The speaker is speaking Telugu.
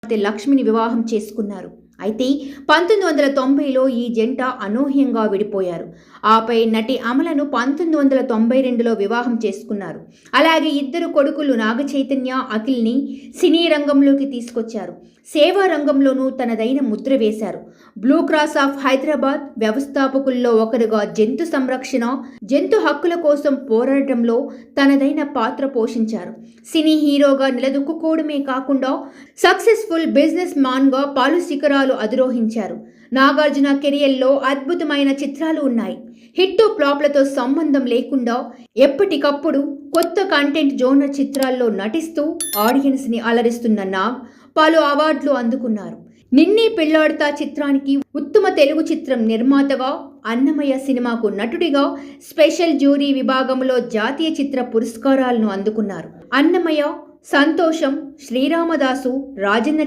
లక్ష్మిని వివాహం చేసుకున్నారు. అయితే 1990లో ఈ జంట అనూహ్యంగా విడిపోయారు. ఆపై నటి అమలను 1992లో వివాహం చేసుకున్నారు. అలాగే ఇద్దరు కొడుకులు నాగచైతన్య, అఖిల్ని సినీ రంగంలోకి తీసుకొచ్చారు. సేవా రంగంలోనూ తనదైన ముద్ర వేశారు. బ్లూ క్రాస్ ఆఫ్ హైదరాబాద్ వ్యవస్థాపకుల్లో ఒకరుగా జంతు సంరక్షణ, జంతు హక్కుల కోసం పోరాటంలో తనదైన పాత్ర పోషించారు. సినీ హీరోగా నిలదొక్కుకోవడమే కాకుండా సక్సెస్ఫుల్ బిజినెస్ మ్యాన్గా పలు శిఖరాలు అధిరోహించారు. నాగార్జున కెరియర్లో అద్భుతమైన చిత్రాలు ఉన్నాయి. హిట్టు ఫ్లాప్లతో సంబంధం లేకుండా ఎప్పటికప్పుడు కొత్త కంటెంట్ జోనర్ చిత్రాల్లో నటిస్తూ ఆడియన్స్ని అలరిస్తున్న నాగ్ పలు అవార్డులు అందుకున్నారు. నిన్నే పెళ్లాడతా చిత్రానికి ఉత్తమ తెలుగు చిత్రం నిర్మాతగా, అన్నమయ్య సినిమాకు నటుడిగా స్పెషల్ జ్యూరీ విభాగంలో జాతీయ చిత్ర పురస్కారాలను అందుకున్నారు. అన్నమయ్య, సంతోషం, శ్రీరామదాసు, రాజన్న